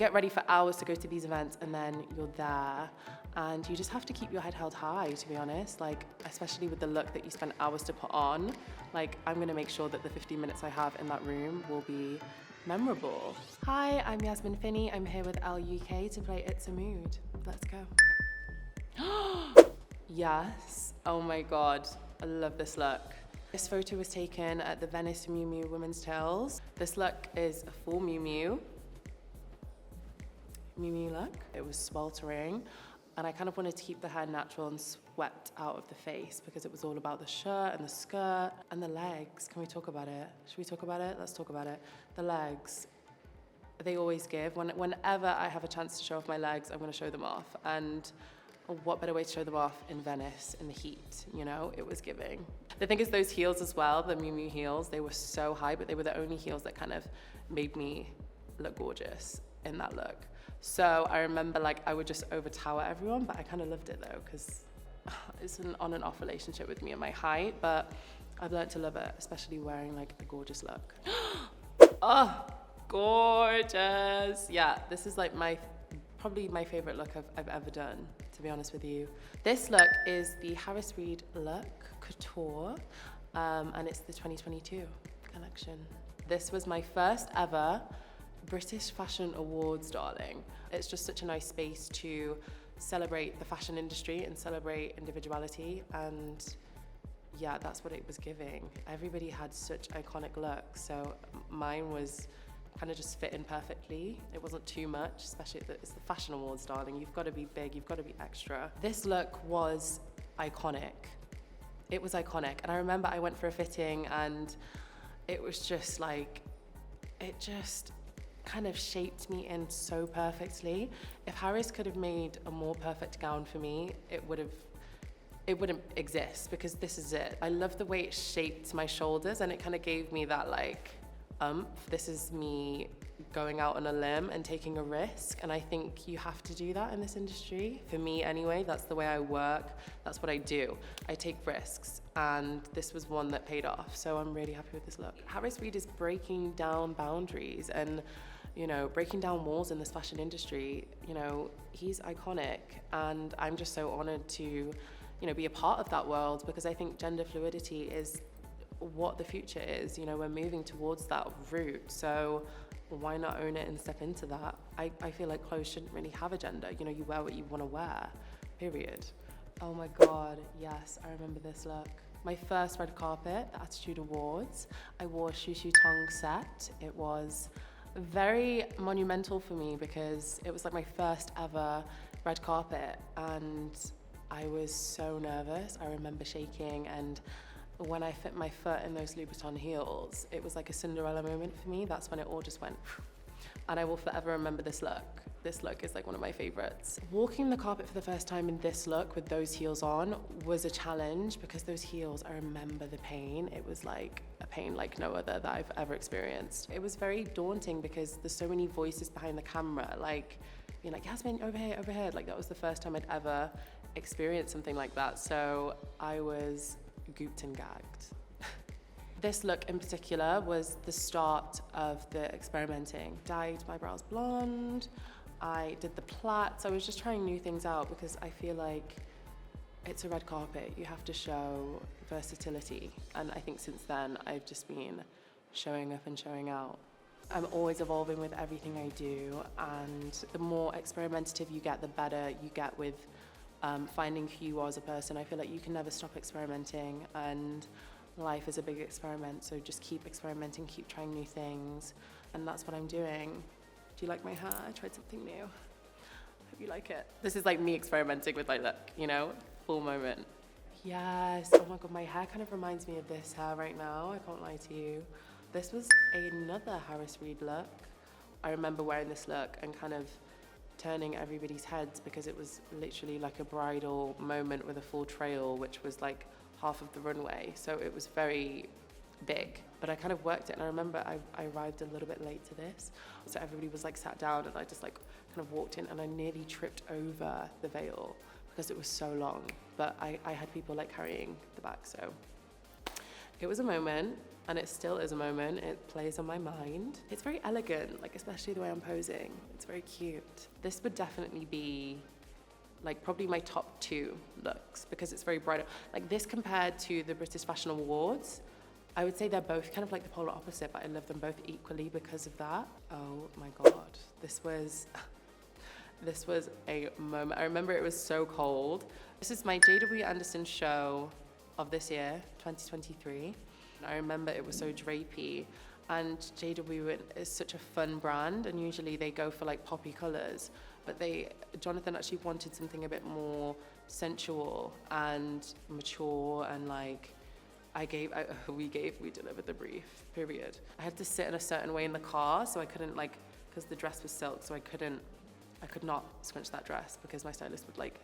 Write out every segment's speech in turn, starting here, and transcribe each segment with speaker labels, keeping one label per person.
Speaker 1: get ready for hours to go to these events, and then you're there, and you just have to keep your head held high, to be honest, like, especially with the look that you spend hours to put on. Like, I'm gonna make sure that the 15 minutes I have in that room will be memorable. Hi, I'm Yasmin Finney. I'm here with ELLE UK to play It's a Mood. Let's go. Yes, oh my God, I love this look. This photo was taken at the Venice Miu Miu Women's Tales. This look is a full Miu Miu look. It was sweltering, and I kind of wanted to keep the hair natural and swept out of the face because it was all about the shirt and the skirt and the legs. Can we talk about it? Should we talk about it? Let's talk about it. The legs, they always give. Whenever I have a chance to show off my legs, I'm gonna show them off. And what better way to show them off in Venice, in the heat, you know? It was giving. The thing is, those heels as well, the Miu Miu heels, they were so high, but they were the only heels that kind of made me look gorgeous in that look. So I remember, like, I would just overtower everyone, but I kind of loved it though, because it's an on and off relationship with me and my height, but I've learned to love it, especially wearing like a gorgeous look. Oh, gorgeous. Yeah, this is like probably my favorite look I've ever done, to be honest with you. This look is the Harris Reed look couture, and it's the 2022 collection. This was my first ever British Fashion Awards, darling. It's just such a nice space to celebrate the fashion industry and celebrate individuality, and yeah, that's what it was giving. Everybody had such iconic looks, so mine was kind of just fit in perfectly. It wasn't too much, especially it's the Fashion Awards, darling. You've got to be big, you've got to be extra. This look was iconic. It was iconic, and I remember I went for a fitting, and it was just like, it just kind of shaped me in so perfectly. If Harris could have made a more perfect gown for me, it wouldn't exist, because this is it. I love the way it shaped my shoulders, and it kind of gave me that like this is me going out on a limb and taking a risk, and I think you have to do that in this industry. For me anyway, that's the way I work, that's what I do. I take risks, and this was one that paid off, so I'm really happy with this look. Harris Reed is breaking down boundaries and, you know, breaking down walls in this fashion industry. You know, he's iconic, and I'm just so honored to, you know, be a part of that world, because I think gender fluidity is what the future is. You know, we're moving towards that route, so why not own it and step into that? I feel like clothes shouldn't really have a gender. You know, you wear what you want to wear, period. Oh my God, yes, I remember this look. My first red carpet, the Attitude Awards, I wore a Shu Shu Tong set. It was very monumental for me because it was like my first ever red carpet, and I was so nervous. I remember shaking, and when I fit my foot in those Louboutin heels, it was like a Cinderella moment for me. That's when it all just went, and I will forever remember this look. This look is like one of my favorites. Walking the carpet for the first time in this look with those heels on was a challenge, because those heels, I remember the pain. It was like a pain like no other that I've ever experienced. It was very daunting because there's so many voices behind the camera, like being like, Yasmin, over here, over here. Like, that was the first time I'd ever experienced something like that. So I was gooped and gagged. This look in particular was the start of the experimenting. Dyed my brows blonde, I did the plaits. I was just trying new things out, because I feel like it's a red carpet. You have to show versatility. And I think since then, I've just been showing up and showing out. I'm always evolving with everything I do, and the more experimentative you get, the better you get with finding who you are as a person. I feel like you can never stop experimenting, and life is a big experiment, so just keep experimenting, keep trying new things, and that's what I'm doing. Do you like my hair? I tried something new. Hope you like it. This is like me experimenting with my look, you know, full moment. Yes, oh my God, my hair kind of reminds me of this hair right now, I can't lie to you. This was another Harris Reed look. I remember wearing this look and kind of turning everybody's heads, because it was literally like a bridal moment with a full trail, which was like half of the runway. So it was very big, but I kind of worked it. And I remember I arrived a little bit late to this. So everybody was like sat down, and I just like kind of walked in, and I nearly tripped over the veil because it was so long. But I had people like carrying the back. So it was a moment. and it still is a moment. It plays on my mind. It's very elegant, like especially the way I'm posing. It's very cute. This would definitely be like probably my top 2 looks because it's very bright. Like this compared to the British Fashion Awards, I would say they're both kind of like the polar opposite, but I love them both equally because of that. Oh my God, this was a moment. I remember it was so cold. This is my J.W. Anderson show of this year, 2023. I remember it was so drapey, and JW is such a fun brand, and usually they go for like poppy colors, but Jonathan actually wanted something a bit more sensual and mature, and like we delivered the brief, period. I had to sit in a certain way in the car, so I couldn't like, because the dress was silk, so I could not scrunch that dress because my stylist would like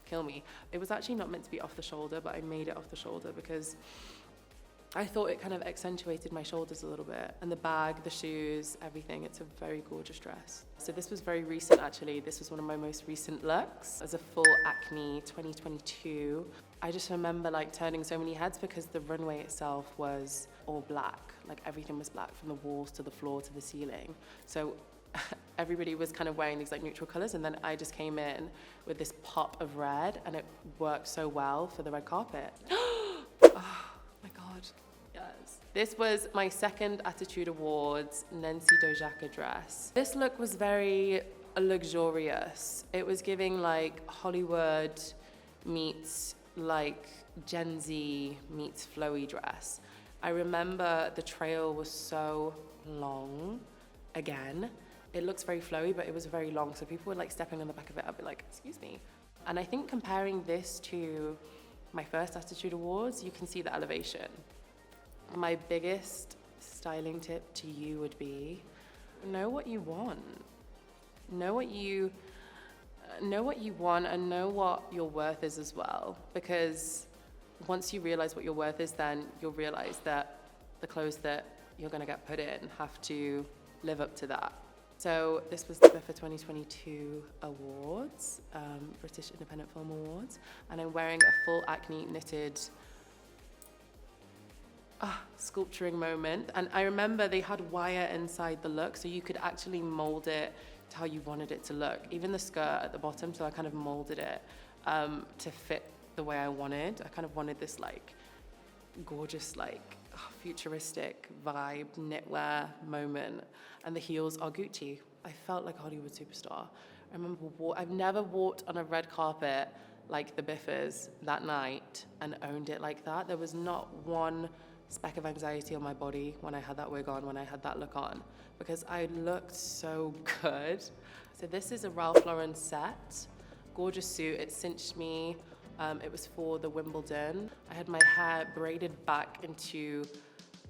Speaker 1: kill me. It was actually not meant to be off the shoulder, but I made it off the shoulder because I thought it kind of accentuated my shoulders a little bit. And the bag, the shoes, everything. It's a very gorgeous dress. So this was very recent, actually. This was one of my most recent looks. As a full acne 2022. I just remember like turning so many heads because the runway itself was all black. Like everything was black from the walls to the floor to the ceiling. So everybody was kind of wearing these like neutral colors, and then I just came in with this pop of red, and it worked so well for the red carpet. Oh my God, yes. This was my second Attitude Awards Nancy Dojaka dress. This look was very luxurious. It was giving like Hollywood meets like Gen Z meets flowy dress. I remember the trail was so long. Again, it looks very flowy, but it was very long, so people were like stepping on the back of it. I'd be like, excuse me. And I think comparing this to my first Attitude Awards, you can see the elevation. My biggest styling tip to you would be, know what you want. Know what you want, and know what your worth is as well. Because once you realize what your worth is, then you'll realize that the clothes that you're gonna get put in have to live up to that. So this was the BIFA 2022 Awards, British Independent Film Awards, and I'm wearing a full acne knitted sculpturing moment. And I remember they had wire inside the look, so you could actually mold it to how you wanted it to look. Even the skirt at the bottom, so I kind of molded it to fit the way I wanted. I kind of wanted this like gorgeous, like futuristic vibe, knitwear moment. And the heels are Gucci. I felt like a Hollywood superstar. I remember I've never walked on a red carpet like the Biffers that night and owned it like that. There was not one speck of anxiety on my body when I had that wig on, when I had that look on, because I looked so good. So this is a Ralph Lauren set, gorgeous suit. It cinched me. It was for the Wimbledon. I had my hair braided back into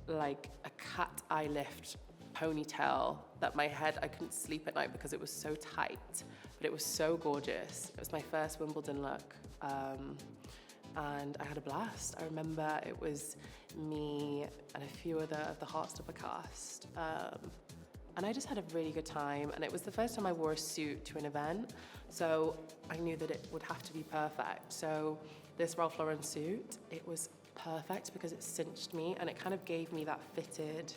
Speaker 1: like a cat eye lift ponytail that my head, I couldn't sleep at night because it was so tight, but it was so gorgeous. It was my first Wimbledon look, and I had a blast. I remember it was me and a few other of the Heartstopper cast, and I just had a really good time, and it was the first time I wore a suit to an event, so I knew that it would have to be perfect. So this Ralph Lauren suit, it was perfect because it cinched me, and it kind of gave me that fitted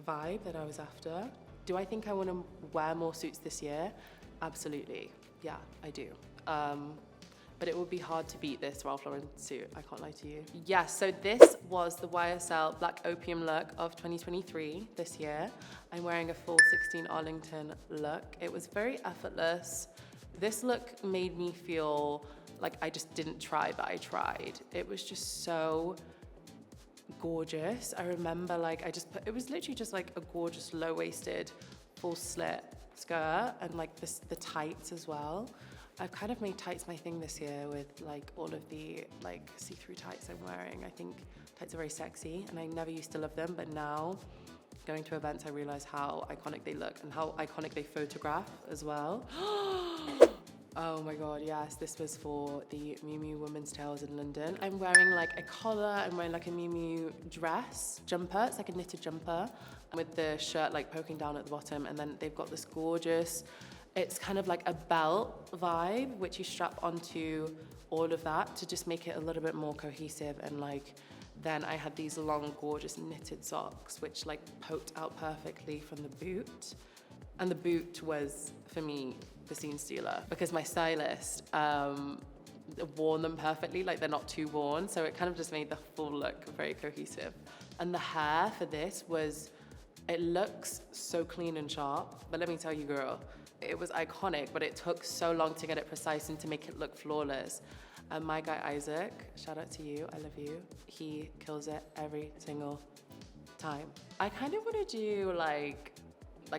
Speaker 1: vibe that I was after. Do I think I want to wear more suits this year? Absolutely. Yeah, I do. But it would be hard to beat this Ralph Lauren suit, I can't lie to you. Yes, so this was the YSL Black Opium look of 2023 this year. I'm wearing a full 16 Arlington look. It was very effortless. This look made me feel like I just didn't try, but I tried. It was just so gorgeous. I remember like it was literally just like a gorgeous low-waisted full slit skirt, and like the tights as well. I've kind of made tights my thing this year with like all of the like see-through tights I'm wearing. I think tights are very sexy, and I never used to love them, but now going to events I realize how iconic they look and how iconic they photograph as well. Oh my God, yes, this was for the Miu Miu Women's Tales in London. I'm wearing like a collar, I'm wearing like a Miu Miu dress, jumper, it's like a knitted jumper, with the shirt like poking down at the bottom, and then they've got this gorgeous, it's kind of like a belt vibe, which you strap onto all of that to just make it a little bit more cohesive and like Then I had these long, gorgeous knitted socks, which like poked out perfectly from the boot. And the boot was, for me, the scene stealer, because my stylist worn them perfectly, like they're not too worn, so it kind of just made the full look very cohesive. And the hair for this was, it looks so clean and sharp, but let me tell you, girl, it was iconic, but it took so long to get it precise and to make it look flawless. And my guy Isaac, shout out to you, I love you, he kills it every single time. I kind of want to do like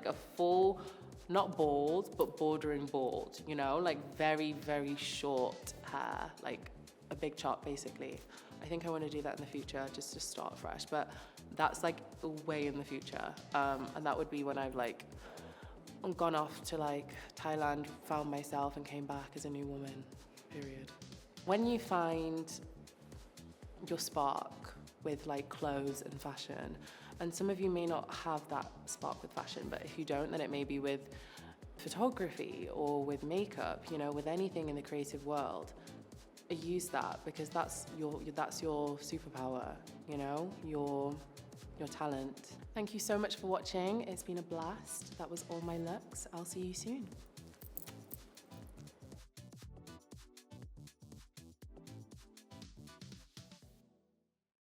Speaker 1: a full, not bald, but bordering bald, you know, like very, very short hair, like a big chop basically. I think I want to do that in the future, just to start fresh, but that's like way in the future. And that would be when I've like gone off to like Thailand, found myself and came back as a new woman, period. When you find your spark with like clothes and fashion, and some of you may not have that spark with fashion, but if you don't, then it may be with photography or with makeup, you know, with anything in the creative world. Use that, because that's your superpower, you know, your talent. Thank you so much for watching. It's been a blast. That was all my looks. I'll see you soon.